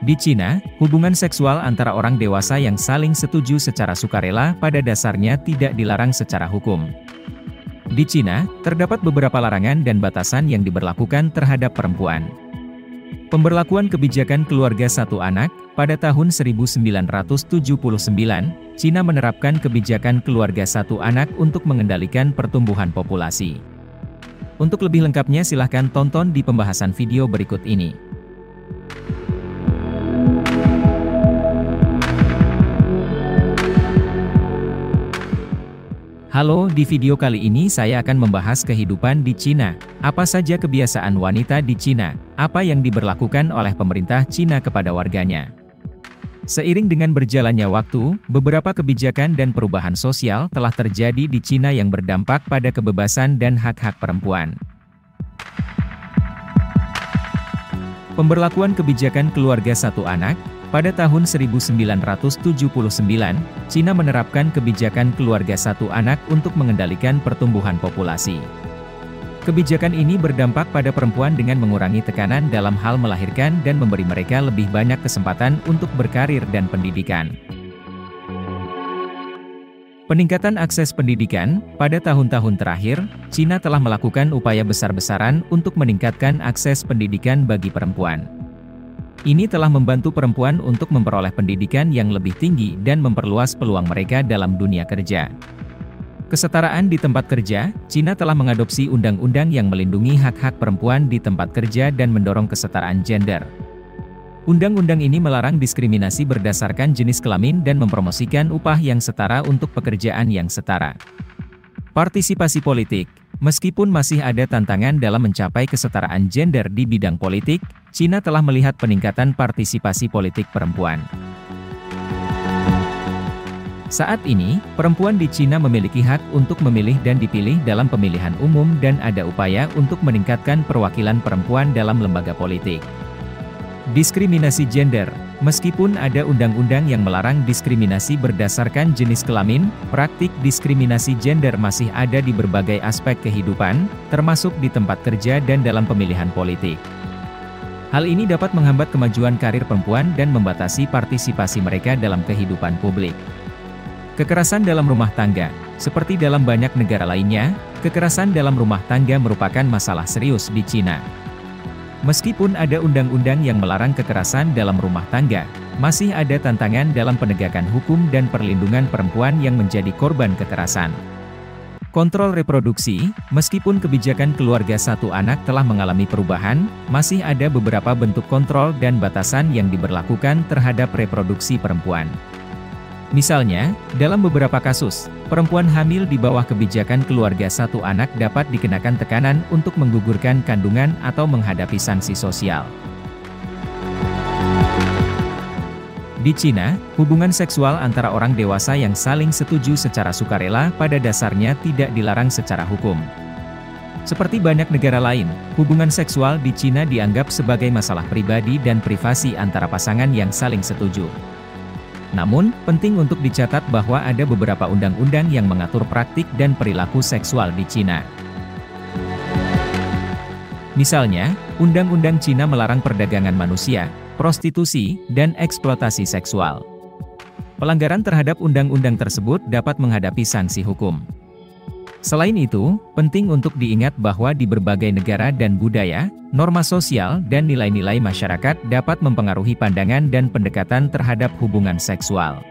Di Cina, hubungan seksual antara orang dewasa yang saling setuju secara sukarela pada dasarnya tidak dilarang secara hukum. Di Cina, terdapat beberapa larangan dan batasan yang diberlakukan terhadap perempuan. Pemberlakuan kebijakan keluarga satu anak, pada tahun 1979, Cina menerapkan kebijakan keluarga satu anak untuk mengendalikan pertumbuhan populasi. Untuk lebih lengkapnya silahkan tonton di pembahasan video berikut ini. Halo, di video kali ini saya akan membahas kehidupan di Cina. Apa saja kebiasaan wanita di Cina? Apa yang diberlakukan oleh pemerintah Cina kepada warganya? Seiring dengan berjalannya waktu, beberapa kebijakan dan perubahan sosial telah terjadi di Cina yang berdampak pada kebebasan dan hak-hak perempuan. Pemberlakuan kebijakan keluarga satu anak. Pada tahun 1979, Cina menerapkan kebijakan keluarga satu anak untuk mengendalikan pertumbuhan populasi. Kebijakan ini berdampak pada perempuan dengan mengurangi tekanan dalam hal melahirkan dan memberi mereka lebih banyak kesempatan untuk berkarir dan pendidikan. Peningkatan akses pendidikan. Pada tahun-tahun terakhir, Cina telah melakukan upaya besar-besaran untuk meningkatkan akses pendidikan bagi perempuan. Ini telah membantu perempuan untuk memperoleh pendidikan yang lebih tinggi dan memperluas peluang mereka dalam dunia kerja. Kesetaraan di tempat kerja. Cina telah mengadopsi undang-undang yang melindungi hak-hak perempuan di tempat kerja dan mendorong kesetaraan gender. Undang-undang ini melarang diskriminasi berdasarkan jenis kelamin dan mempromosikan upah yang setara untuk pekerjaan yang setara. Partisipasi politik. Meskipun masih ada tantangan dalam mencapai kesetaraan gender di bidang politik, Cina telah melihat peningkatan partisipasi politik perempuan. Saat ini, perempuan di Cina memiliki hak untuk memilih dan dipilih dalam pemilihan umum dan ada upaya untuk meningkatkan perwakilan perempuan dalam lembaga politik. Diskriminasi gender. Meskipun ada undang-undang yang melarang diskriminasi berdasarkan jenis kelamin, praktik diskriminasi gender masih ada di berbagai aspek kehidupan, termasuk di tempat kerja dan dalam pemilihan politik. Hal ini dapat menghambat kemajuan karir perempuan dan membatasi partisipasi mereka dalam kehidupan publik. Kekerasan dalam rumah tangga. Seperti dalam banyak negara lainnya, kekerasan dalam rumah tangga merupakan masalah serius di Cina. Meskipun ada undang-undang yang melarang kekerasan dalam rumah tangga, masih ada tantangan dalam penegakan hukum dan perlindungan perempuan yang menjadi korban kekerasan. Kontrol reproduksi. Meskipun kebijakan keluarga satu anak telah mengalami perubahan, masih ada beberapa bentuk kontrol dan batasan yang diberlakukan terhadap reproduksi perempuan. Misalnya, dalam beberapa kasus, perempuan hamil di bawah kebijakan keluarga satu anak dapat dikenakan tekanan untuk menggugurkan kandungan atau menghadapi sanksi sosial. Di Cina, hubungan seksual antara orang dewasa yang saling setuju secara sukarela pada dasarnya tidak dilarang secara hukum. Seperti banyak negara lain, hubungan seksual di Cina dianggap sebagai masalah pribadi dan privasi antara pasangan yang saling setuju. Namun, penting untuk dicatat bahwa ada beberapa undang-undang yang mengatur praktik dan perilaku seksual di Cina. Misalnya, Undang-Undang Cina melarang perdagangan manusia, prostitusi, dan eksploitasi seksual. Pelanggaran terhadap undang-undang tersebut dapat menghadapi sanksi hukum. Selain itu, penting untuk diingat bahwa di berbagai negara dan budaya, norma sosial dan nilai-nilai masyarakat dapat mempengaruhi pandangan dan pendekatan terhadap hubungan seksual.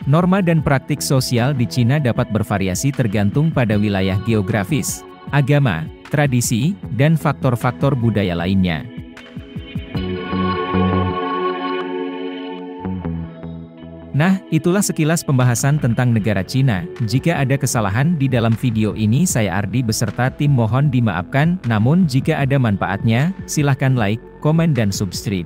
Norma dan praktik sosial di Cina dapat bervariasi tergantung pada wilayah geografis, agama, tradisi, dan faktor-faktor budaya lainnya. Nah, itulah sekilas pembahasan tentang negara Cina. Jika ada kesalahan di dalam video ini saya Ardi beserta tim mohon dimaafkan, namun jika ada manfaatnya, silahkan like, komen dan subscribe.